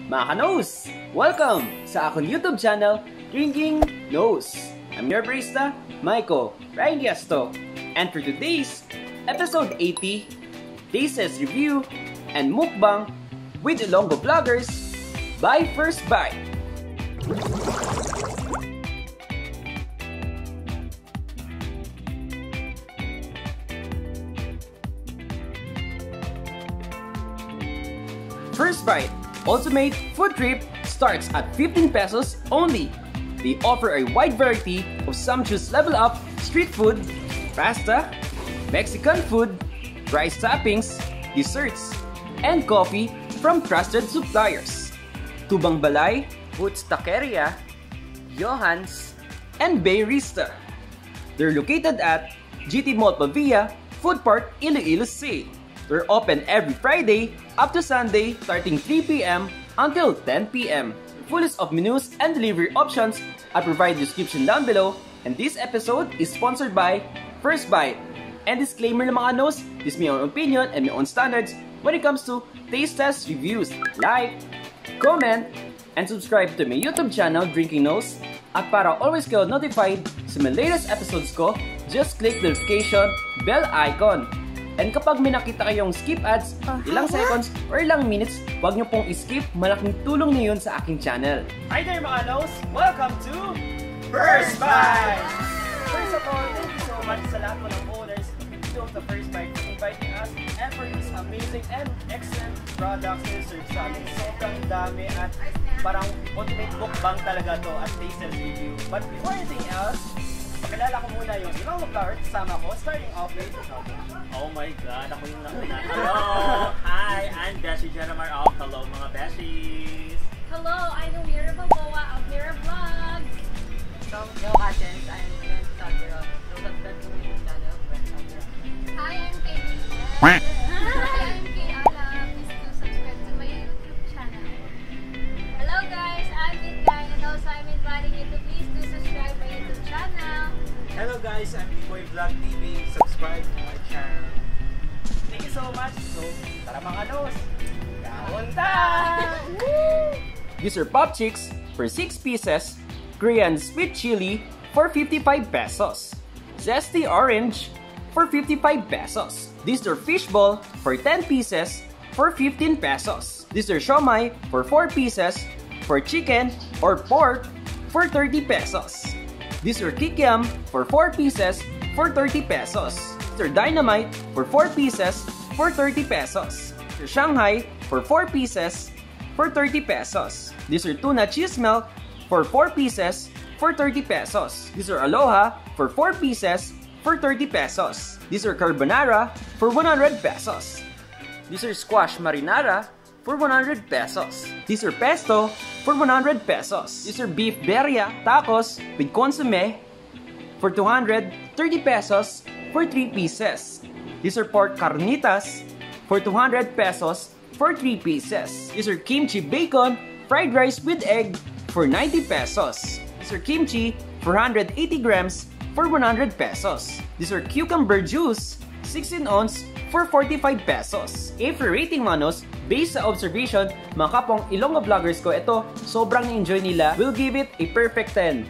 Mga ka-nose! Welcome sa akong YouTube channel, Drinking Nose. I'm your Baerista, Maiko Rainiesto. And for today's episode 80, Tastes Review and Mukbang with Ilonggo vloggers by First Bite. First Bite Ultimate Food Trip starts at 15 pesos only. They offer a wide variety of sumptuous level up street food, pasta, Mexican food, rice toppings, desserts, and coffee from trusted suppliers. Tubang Balai, Taqueria, Diohan's, and Baerista. They're located at GT Mall Pavia, Food Park, Iloilo City. They're open every Friday up to Sunday starting 3 p.m. until 10 p.m. Fullest of menus and delivery options I provide description down below, and this episode is sponsored by First Bite. And disclaimer lang mga nos, this is my own opinion and my own standards when it comes to taste test reviews. Like, comment, and subscribe to my YouTube channel Drinking Nose. At para always kayo notified sa my latest episodes ko, just click the notification bell icon. And kapag may nakita kayong skip ads, ilang seconds or ilang minutes, huwag nyo pong i-skip, malaking tulong na yun sa aking channel. Hi there mga nos! Welcome to First Bite! First of all, thank you so much sa lahat ng owners dito sa First Bite for inviting us and for these amazing and excellent products na serve sa amin. Sobrang dami at parang ultimate mukbang talaga to at taste review. But before anything else, pakilala ko muna yung Ilonggo vlogger kasama ko, starting off with... Oh my God, ako yung nauna. Hello! Hi, I'm Beshi Jenamar of Hello mga Beshies! Hello, I'm Mira Balboa of Mira Vlogs! Yo, Ashens, I'm Gwen Sagra. Subscribe to my YouTube channel, Gwen Sagra. Hi, I'm Katie. Hi, I'm Kay Ala. Please do subscribe to my YouTube channel. Hello guys, I'm Kikiam and also I'm inviting you to please do subscribe my YouTube channel. Hello guys, I'm Boy Vlog TV. Subscribe to my channel. Thank you so much! So, tara mga nos! Kaunta! These are Pop Chix for 6 pieces, Korean sweet chili for 55 pesos, Zesty Orange for 55 pesos. These are Fishball for 10 pieces for 15 pesos. These are Siomai for 4 pieces for chicken or pork for 30 pesos. These are Kikiam for 4 pieces for 30 pesos. These are Dynamite for 4 pieces for 30 pesos. These are Shanghai for 4 pieces for 30 pesos. These are Tuna Cheese milk for 4 pieces for 30 pesos. These are Aloha for 4 pieces for 30 pesos. These are Carbonara for 100 pesos. These are Squash Marinara for 100 pesos. These are Pesto for 100 pesos. These are beef Birria tacos with Consommé for 230 pesos for 3 pieces. These are pork Carnitas for 200 pesos for 3 pieces. These are kimchi bacon fried rice with egg for 90 pesos. These are kimchi for 180 grams for 100 pesos. These are cucumber juice 16 ounce for 45 pesos. If you're rating manos, based sa observation, mga kapong Ilonggo vloggers ko, ito, sobrang enjoy nila. We'll give it a perfect 10.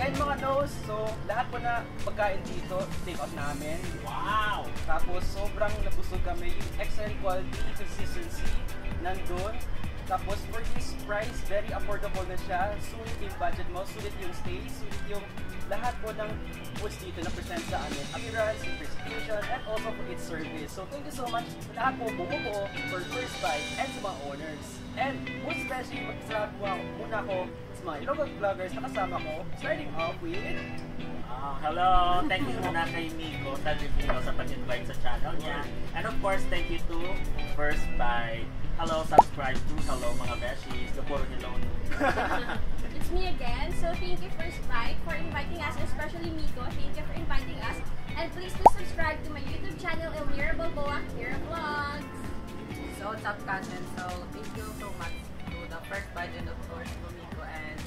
And mga nos, so lahat po na pagkain dito, take out namin. Wow! Tapos sobrang nabusog kami, yung excellent quality, consistency, nandun. Tapos for this price, very affordable na siya. Sulit yung budget mo, sulit yung stay, sulit yung lahat po ng foods dito na present sa amin. Appearance, presentation, and also for its service. So thank you so much sa lahat po bumubuo for First Bite and sa mga owners. And most especially, magsasabi muna ako sa mga Ilonggo vloggers na kasama ko, starting off with... Hello! Thank you muna kay Miko sa review sa pag-invite sa channel niya. And of course, thank you to First Bite. Hello, subscribe to Hello mga Beshies. The puro nila It's me again. So thank you First Bite for inviting us, especially Miko. Thank you for inviting us. And please do subscribe to my YouTube channel, Mira Balboa, Mira Vlogs. So, what's up, Canton? So, thank you so much to the First Bite and of course to Miko. And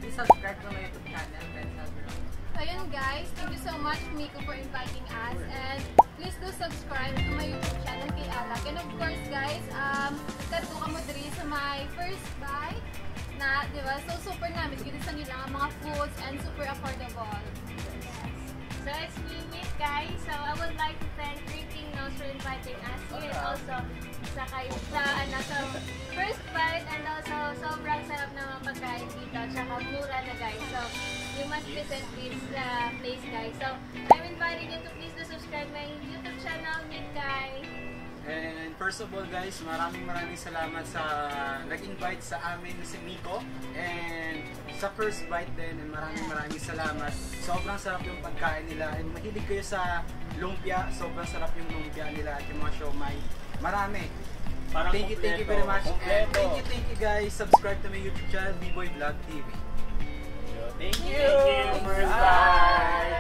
please subscribe to my YouTube channel, Gwen Sagra. ayun guys, thank you so much Miko for inviting us, and please do subscribe to my YouTube channel kay Alak. And of course guys, karto ka mo diri sa my first bite na, di ba? So super namin gito sa nila ang mga foods and super affordable. So it's me, Miss guys. So I would like to thank Drinking Nose for inviting us here, and also sa first bite, and also sobrang sarap ng mga pagkain dito, tsaka mura na guys. So you must visit this place guys. So I'm inviting you to please to subscribe my YouTube channel, Miss guys. And first of all guys, maraming salamat sa nag-invite sa amin si Miko, and sa first bite din, and maraming salamat. Sobrang sarap yung pagkain nila, and mahilig kayo sa lumpia, sobrang sarap yung lumpia nila at yung mga siomai. Marami. Thank you very much. And thank you guys. Subscribe to my YouTube channel, B-Boy Vlog TV. Thank you. Bye.